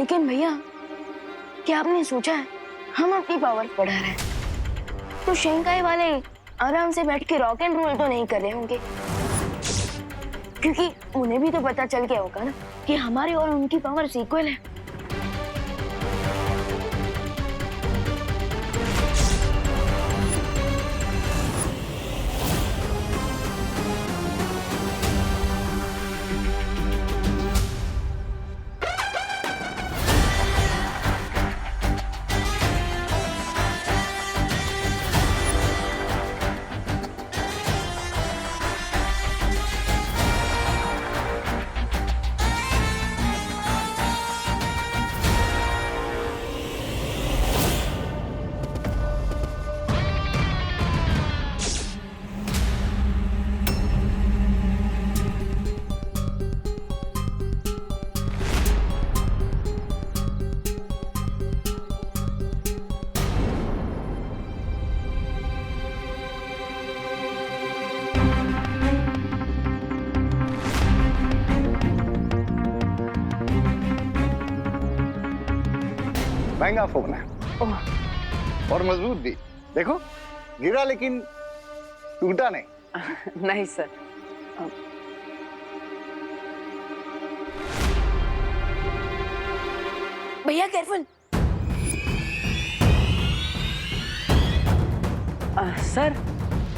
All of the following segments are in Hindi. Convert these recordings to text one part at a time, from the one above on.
लेकिन भैया, क्या आपने सोचा है हम अपनी पावर बढ़ा रहे हैं तो शंघाई वाले आराम से बैठ के रॉक एंड रोल तो नहीं कर रहे होंगे, क्योंकि उन्हें भी तो पता चल गया होगा ना कि हमारी और उनकी पावर इक्वल है। महंगा फोन है और मजबूत भी। देखो, गिरा लेकिन टूटा नहीं। नहीं सर। भैया केयरफुल। सर,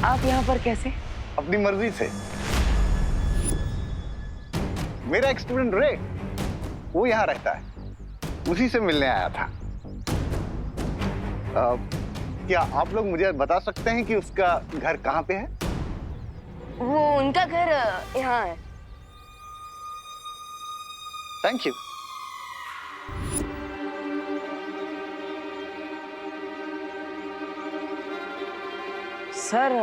आप यहाँ पर कैसे? अपनी मर्जी से। मेरा एक स्टूडेंट रे, वो यहाँ रहता है, उसी से मिलने आया था। क्या आप लोग मुझे बता सकते हैं कि उसका घर कहाँ पे है? वो उनका घर यहाँ है। Thank you. सर,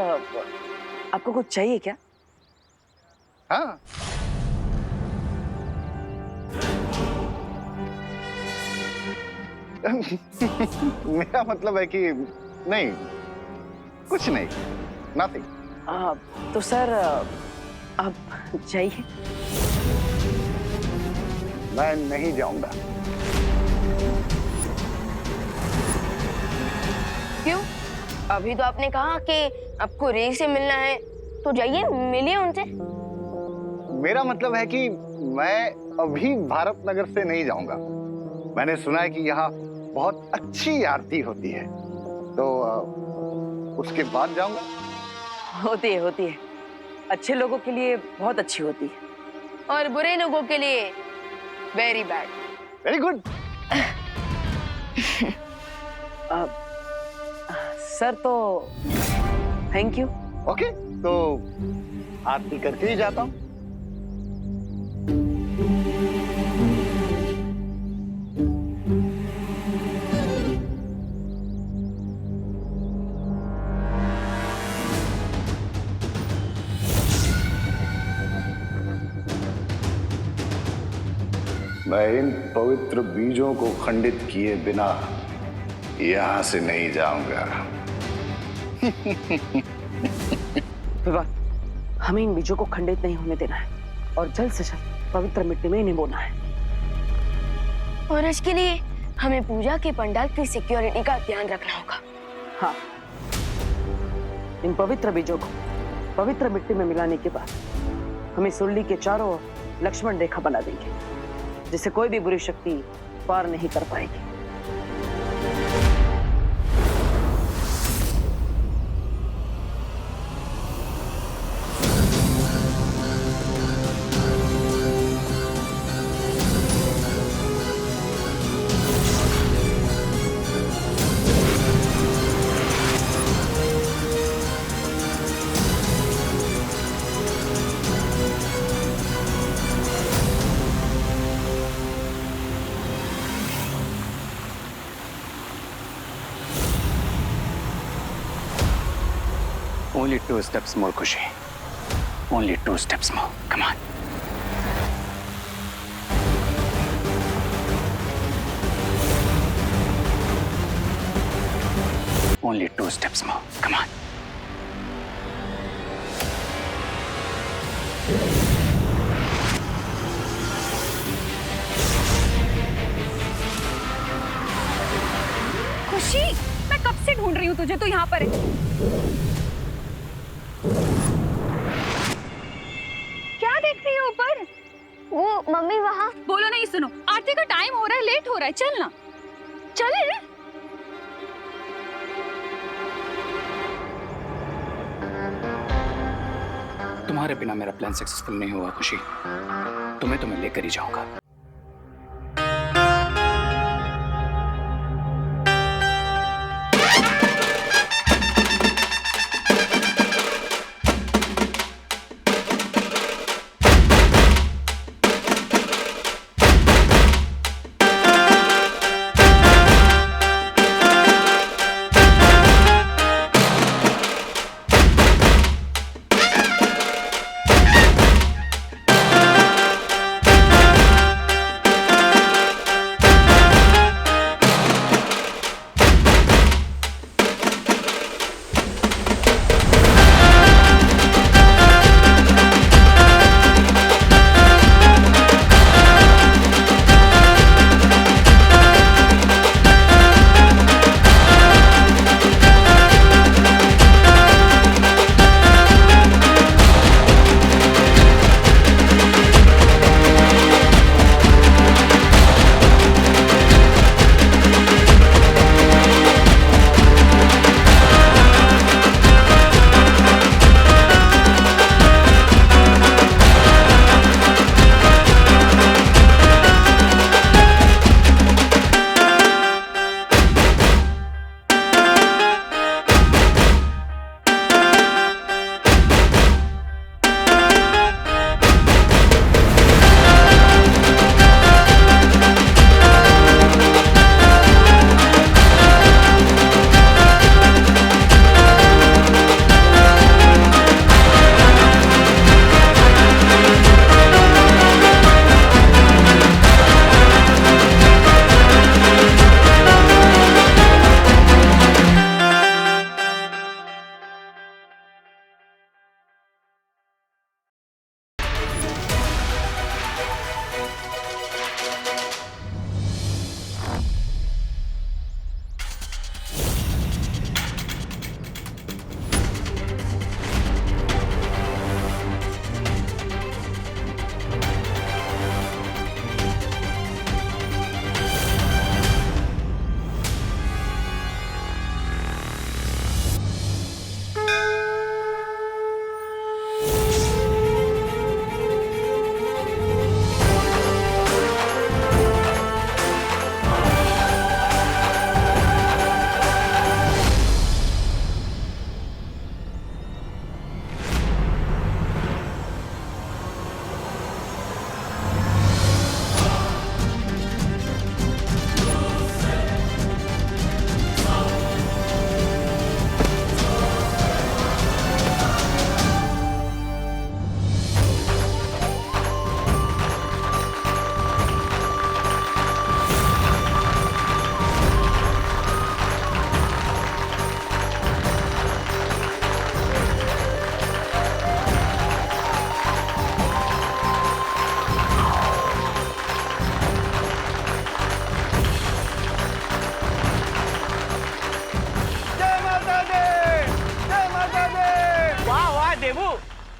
आपको कुछ चाहिए क्या? हाँ, मेरा मतलब है कि नहीं, कुछ नहीं, नथिंग। तो सर, आप जाइए। मैं नहीं जाऊंगा। क्यों? अभी तो आपने कहा कि आपको रे से मिलना है, तो जाइए मिलिए उनसे। मेरा मतलब है कि मैं अभी भारत नगर से नहीं जाऊंगा। मैंने सुना है कि यहाँ बहुत अच्छी आरती होती है, तो उसके बाद जाऊंगा। होती है। अच्छे लोगों के लिए बहुत अच्छी होती है और बुरे लोगों के लिए very bad. Very good. Sir, तो थैंक यू। ओके, तो आरती करके ही जाता हूँ। मैं इन पवित्र बीजों को खंडित किए बिना यहां से नहीं जाऊंगा। विवाह, हमें इन बीजों को खंडित नहीं होने देना है और जल्द से जल्द पवित्र मिट्टी में इन्हें बोना है। और इसके लिए हमें पूजा के पंडाल की सिक्योरिटी का ध्यान रखना होगा। हाँ, इन पवित्र बीजों को पवित्र मिट्टी में मिलाने के बाद हमें सुरली के चारों ओर लक्ष्मण रेखा बना देंगे, जिसे कोई भी बुरी शक्ति पार नहीं कर पाएगी। Only 2 steps more, Khushi. Only 2 steps more. Come on. Only 2 steps more. Come on. तुझे, तू यहाँ पर है। क्या देख रही है ऊपर? वो मम्मी वहाँ। बोलो नहीं, सुनो, आरती का टाइम हो रहा है, लेट हो रहा है, चल ना। चले। तुम्हारे बिना मेरा प्लान सक्सेसफुल नहीं हुआ खुशी। तुम्हें तो मैं लेकर ही जाऊंगा।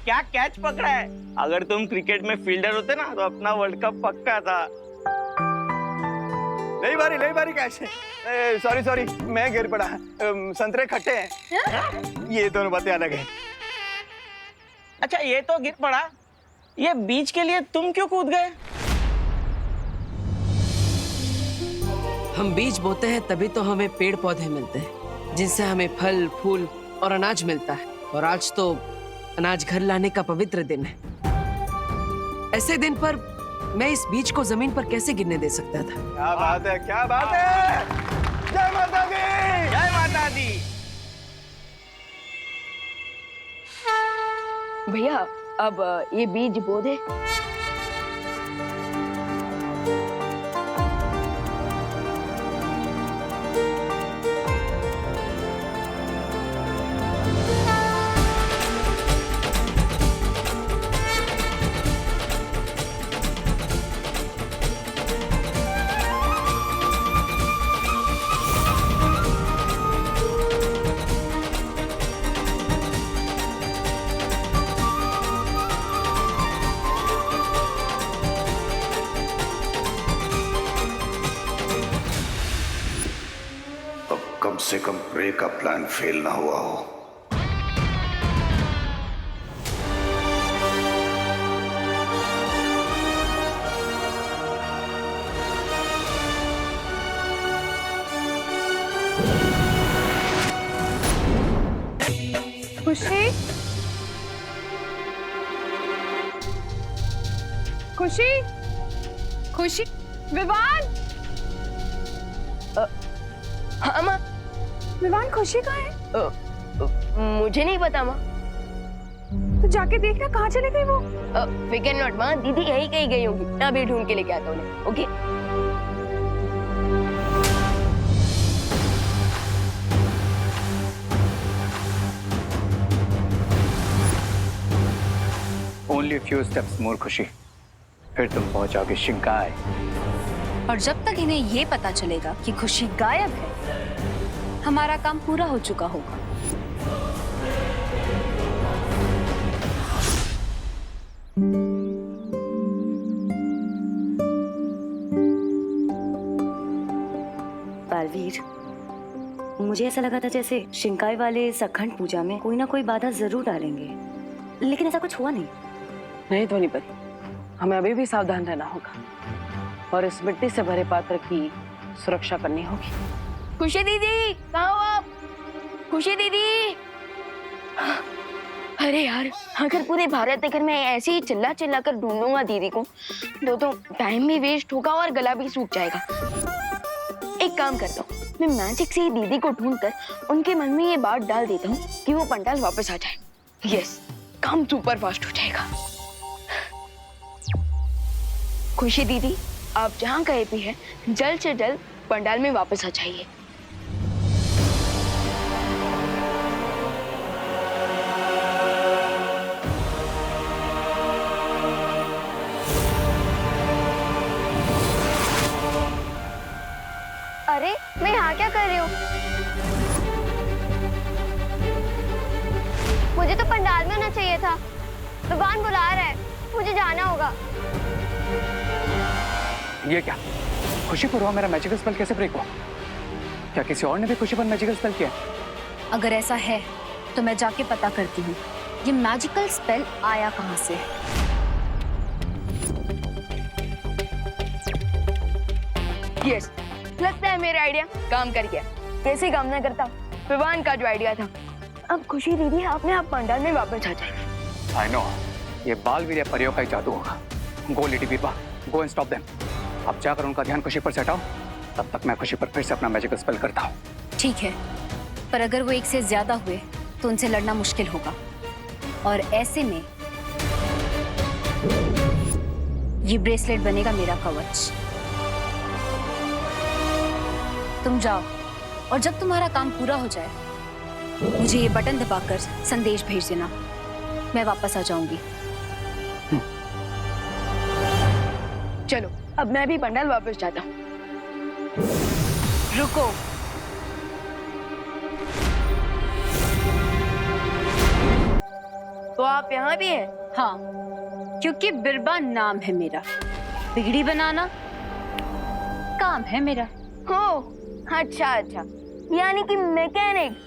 क्या कैच पकड़ा है। अगर तुम क्रिकेट में फील्डर होते ना तो अपना वर्ल्ड कप पक्का था। नहीं बारी कैच है। सॉरी मैं गिर पड़ा। संतरे खट्टे हैं। ये दोनों बातें अलग है। अच्छा ये तो गिर पड़ा, ये बीज के लिए तुम क्यों कूद गए? हम बीज बोते हैं तभी तो हमें पेड़ पौधे मिलते हैं, जिनसे हमें फल फूल और अनाज मिलता है। और आज तो अनाज घर लाने का पवित्र दिन है। ऐसे दिन पर मैं इस बीज को जमीन पर कैसे गिरने दे सकता था? क्या बात है, क्या बात है। जय माता दी, जय माता दी। भैया अब ये बीज बो दे। से कम प्रे का प्लान फेल ना हुआ हो। खुशी, खुशी, खुशी, विवान, हाँ माँ। विवान खुशी कहाँ है? मुझे नहीं पता माँ। तो जाके देखना कहाँ चली गई वो। फिकर नॉट माँ, दीदी यही कहीं गई होगी। मैं अभी ढूंढ के लेके आता हूँ उन्हें, ओके? ओनली फ्यू स्टेप्स मोर खुशी, फिर तुम पहुंचोगे शिंकाई। और जब तक इन्हें ये पता चलेगा कि खुशी गायब है, हमारा काम पूरा हो चुका होगा। बालवीर, मुझे ऐसा लगा था जैसे शिंकाई वाले इस अखंड पूजा में कोई ना कोई बाधा जरूर डालेंगे, लेकिन ऐसा कुछ हुआ नहीं। नहीं ध्वनि परी, हमें अभी भी सावधान रहना होगा और इस मिट्टी से भरे पात्र की सुरक्षा करनी होगी। खुशी दीदी, कहाँ हो आप? खुशी दीदी! अरे यार, अगर पूरे भारत नगर में ऐसे ही चिल्ला चिल्ला कर ढूंढूंगा दीदी को तो टाइम भी वेस्ट होगा और गला भी सूख जाएगा। एक काम करता हूँ, मैं मैजिक से ही दीदी को ढूंढकर उनके मन में ये बात डाल देता हूँ कि वो पंडाल वापस आ जाए। यस, काम सुपर फास्ट हो जाएगा। खुशी दीदी, आप जहाँ कहीं भी हैं, जल्द से जल्द पंडाल में वापस आ जाइए। अरे, मैं यहाँ क्या कर रही हूँ? मुझे तो पंडाल में होना चाहिए था। भगवान बुला रहा है, मुझे जाना होगा। ये क्या? खुशी पर हुआ मेरा मैजिकल स्पेल कैसे ब्रेक हुआ? क्या किसी और ने भी खुशी पर मैजिकल स्पेल किया? अगर ऐसा है तो मैं जाके पता करती हूँ ये मैजिकल स्पेल आया कहाँ से। यस, लगता है मेरा आइडिया काम कर गया। कैसे काम ना करता, विवान का जो आइडिया था। अब खुशी दीदी अपने आप पंडाल में वापस आ जाएगी। आई नो, ये बालवीर परियों का ही जादू होगा। गो लेडी बीरबा, गो एंड स्टॉप देम। अब जाकर उनका ध्यान खुशी पर से हटाओ, तब तक मैं खुशी पर फिर से अपना मैजिकल स्पेल करता हूँ। ठीक है, पर अगर वो एक से ज्यादा हुए तो उनसे लड़ना मुश्किल होगा, और ऐसे में ये ब्रेसलेट बनेगा मेरा कवच। तुम जाओ, और जब तुम्हारा काम पूरा हो जाए मुझे ये बटन दबाकर संदेश भेज देना, मैं वापस आ जाऊंगी। चलो, अब मैं भी पंडाल वापस जाता हूँ। रुको, तो आप यहाँ भी हैं? हाँ, क्योंकि बिरबा नाम है मेरा, बिगड़ी बनाना काम है मेरा। हो, अच्छा अच्छा, यानी कि मैकेनिक।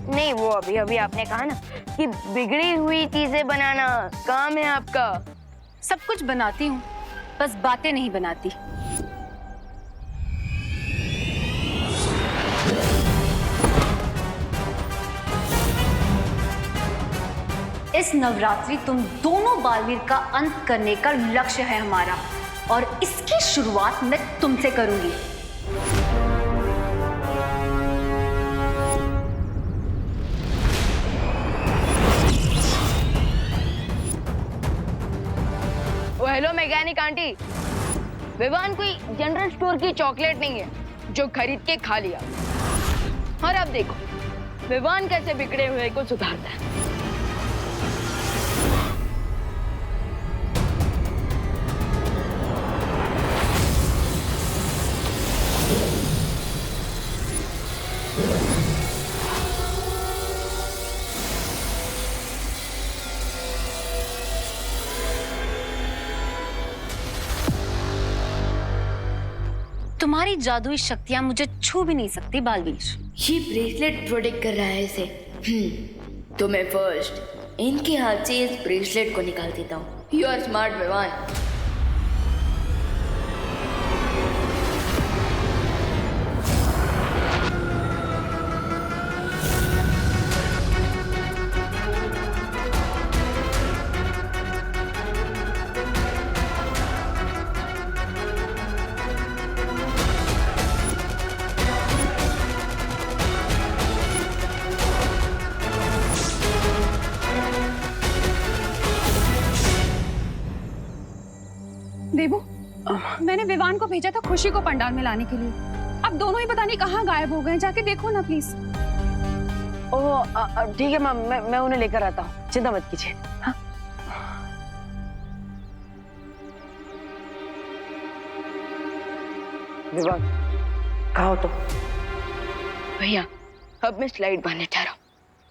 नहीं, वो अभी अभी आपने कहा ना कि बिगड़ी हुई चीजें बनाना काम है आपका। सब कुछ बनाती हूँ, बस बातें नहीं बनाती। इस नवरात्रि तुम दोनों बालवीर का अंत करने का लक्ष्य है हमारा, और इसकी शुरुआत मैं तुमसे करूंगी। हेलो मैकेनिक आंटी, विवान कोई जनरल स्टोर की चॉकलेट नहीं है जो खरीद के खा लिया। और अब देखो विवान कैसे बिगड़े हुए को सुधारता है। तुम्हारी जादुई शक्तियां मुझे छू भी नहीं सकती बालवीर। ये ब्रेसलेट प्रोटेक्ट कर रहा है इसे। तो मैं फर्स्ट इनके हाथ से इस ब्रेसलेट को निकाल देता हूँ। You are smart Vivaan. Debu, मैंने विवान को भेजा था खुशी को पंडाल में लाने के लिए। अब दोनों ही पता नहीं कहाँ गायब हो गए। जाके देखो ना प्लीज। ओह ठीक है मैम, मैं उन्हें लेकर आता हूँ, चिंता मत कीजिए। हाँ? विवान, कहाँ हो तुम? भैया अब मैं स्लाइड बांधने जा रहा हूँ।